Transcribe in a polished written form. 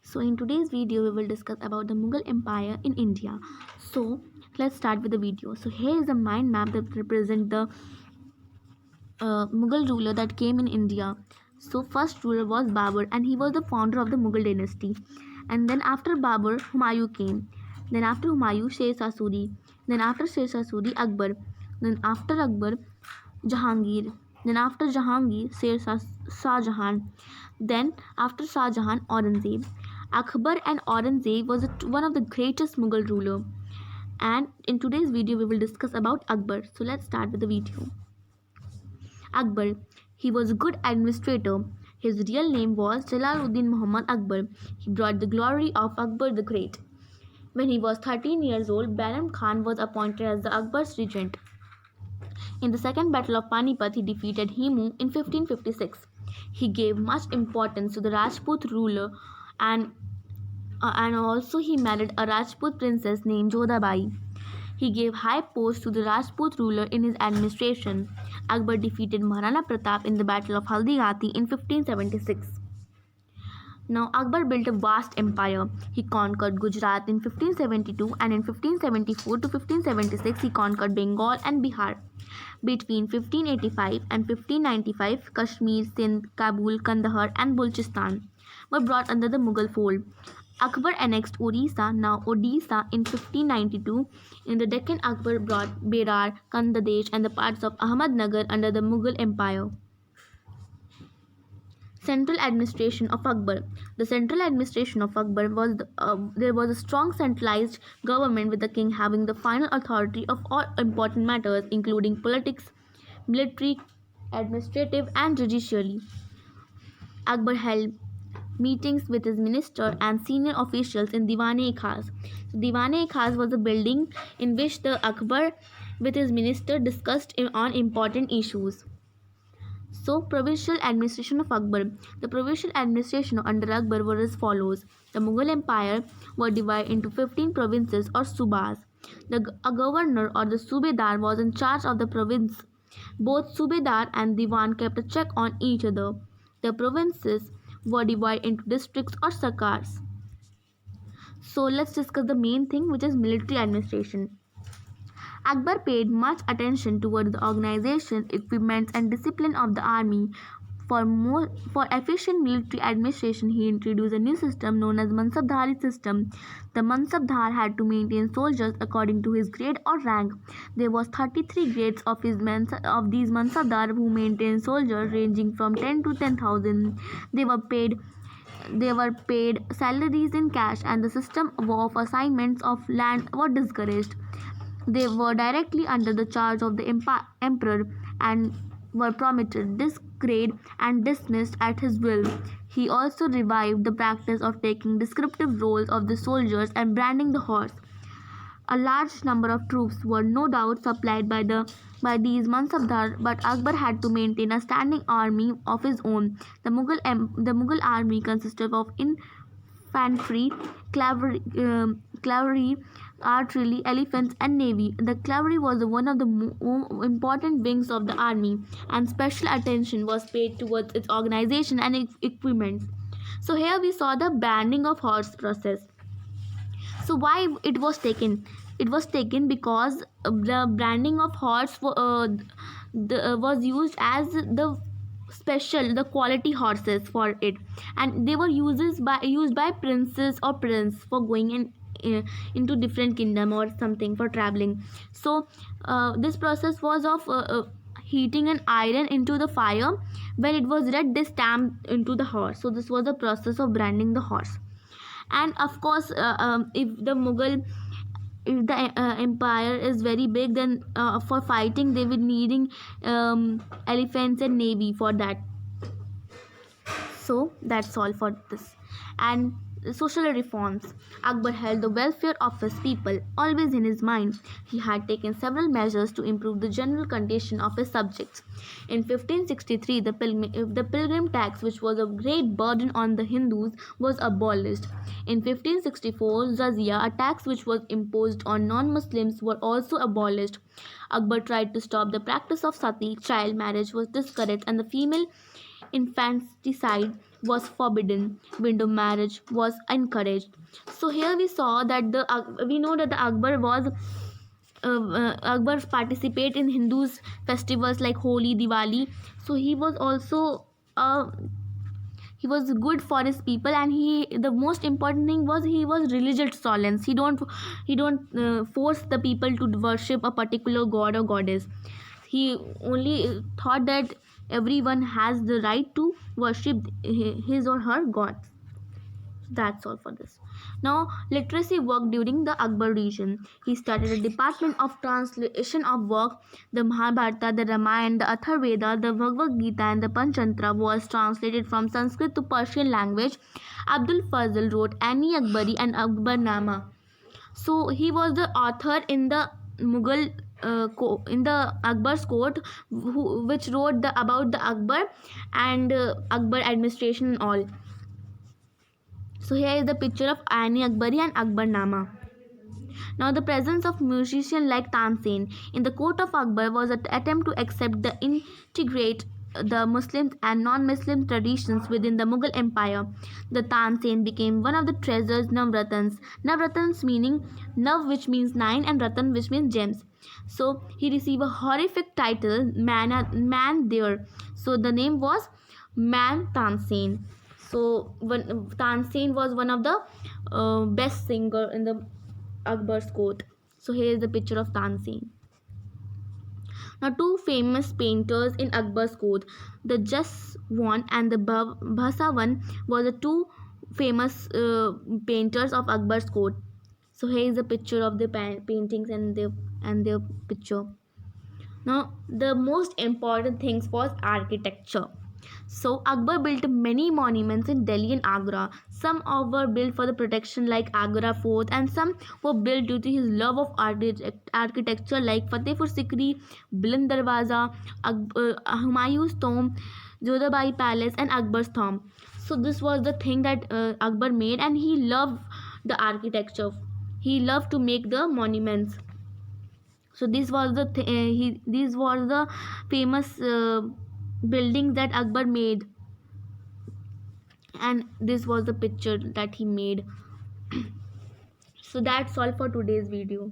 So in today's video we will discuss about the Mughal Empire in India. So let's start with the video. So here is a mind map that represents the Mughal ruler that came in India. So first ruler was Babur and he was the founder of the Mughal dynasty. And then after Babur, Humayun came. Then after Humayun, Sher Shah Suri. Then after Sher Shah Suri, Akbar. Then after Akbar, Jahangir. Then after Jahangir, Shah Jahan. Then after Shah Jahan, Aurangzeb. Akbar and Aurangzeb was one of the greatest Mughal ruler. And in today's video, we will discuss about Akbar. So let's start with the video. Akbar. He was a good administrator. His real name was Jalaluddin Muhammad Akbar. He brought the glory of Akbar the Great. When he was 13 years old, Bairam Khan was appointed as the Akbar's regent. In the Second Battle of Panipat, he defeated Himu in 1556. He gave much importance to the Rajput ruler and also he married a Rajput princess named Jodhabai. He gave high post to the Rajput ruler in his administration. Akbar defeated Maharana Pratap in the Battle of Haldighati in 1576. Now Akbar built a vast empire. He conquered Gujarat in 1572 and in 1574 to 1576 he conquered Bengal and Bihar. Between 1585 and 1595, Kashmir, Sindh, Kabul, Kandahar and Balochistan were brought under the Mughal fold. Akbar annexed Orissa, now Odisha, in 1592. In the Deccan, Akbar brought Berar, Kandadesh and the parts of Ahmednagar under the Mughal Empire. Central administration of Akbar. The central administration of Akbar was there was a strong centralized government with the king having the final authority of all important matters including politics, military, administrative and judiciary. Akbar held meetings with his minister and senior officials in Diwan-e-Khas. Diwan-e-Khas was a building in which the Akbar with his minister discussed on important issues. So, provincial administration of Akbar. The provincial administration under Akbar was as follows. The Mughal Empire was divided into 15 provinces or subas. A governor or the subedar was in charge of the province. Both subedar and diwan kept a check on each other. The provinces were divided into districts or sarkars. So, let's discuss the main thing, which is military administration. Akbar paid much attention toward the organization, equipment and discipline of the army. For efficient military administration, he introduced a new system known as Mansabdhari system. The Mansabdhar had to maintain soldiers according to his grade or rank. There was 33 grades of these Mansabdhar who maintained soldiers ranging from 10 to 10,000. They were paid salaries in cash and the system of assignments of land was discouraged. They were directly under the charge of the emperor and were promoted, disgraced, and dismissed at his will. He also revived the practice of taking descriptive rolls of the soldiers and branding the horse. A large number of troops were no doubt supplied by these Mansabdar, but Akbar had to maintain a standing army of his own. The Mughal army consisted of infantry, cavalry, artillery, elephants, and navy. The cavalry was one of the important wings of the army, and special attention was paid towards its organization and equipment. So here we saw the branding of horse process. So why it was taken? It was taken because the branding of horse was used as the quality horses for it, and they were used by princes or prince for going into different kingdom or something for traveling. So this process was of heating an iron into the fire. When it was red, they stamped into the horse. So this was the process of branding the horse. And of course, if the empire is very big, then for fighting they will needing elephants and navy for that. So that's all for this. And social reforms. Akbar held the welfare of his people always in his mind. He had taken several measures to improve the general condition of his subjects. In 1563, the pilgrim tax, which was a great burden on the Hindus, was abolished. In 1564, Jizya, a tax which was imposed on non-Muslims, were also abolished. Akbar tried to stop the practice of sati, child marriage was discouraged, and the female Infanticide was forbidden. Window marriage was encouraged. So here we saw that we know that the Akbar participate in Hindus festivals like Holi, Diwali. So uh, he was good for his people, and the most important thing was he was religious tolerance. He don't force the people to worship a particular god or goddess. He only thought that everyone has the right to worship his or her god. That's all for this. Now, literacy work during the Akbar region. He started a department of translation of work. The Mahabharata, the Ramayana, the Atharvaveda, the Bhagavad Gita, and the Panchtantra was translated from Sanskrit to Persian language. Abdul Fazl wrote Ani Akbari and Akbarnama. So he was the author in the Mughal in the Akbar's court, which wrote about the Akbar and Akbar administration and all. So here is the picture of Ani Akbari and Akbarnama. Now the presence of musicians like Tansen in the court of Akbar was an attempt to accept the integrate the Muslim and non-Muslim traditions within the Mughal Empire. The Tansen became one of the treasures Navratans. Navratans meaning Nav, which means nine, and Ratan, which means gems. So he received a horrific title, man there. So the name was Man Tansen. So Tansen was one of the best singer in the Akbar's court. So here is the picture of Tansen. Now, two famous painters in Akbar's court, the Jaswan and the Bhasawan, were the two famous painters of Akbar's court. So here is the picture of the paintings and their picture. Now, the most important things was architecture. So Akbar built many monuments in Delhi and Agra. Some were built for the protection like Agra Fort, and some were built due to his love of architecture like Fatehpur Sikri, Buland Darwaza, Humayun's tomb, Jodhabai Palace, and Akbar's tomb. So this was the thing that Akbar made, and he loved the architecture. He loved to make the monuments. So this was these were the famous buildings that Akbar made, and this was the picture that he made. So that's all for today's video.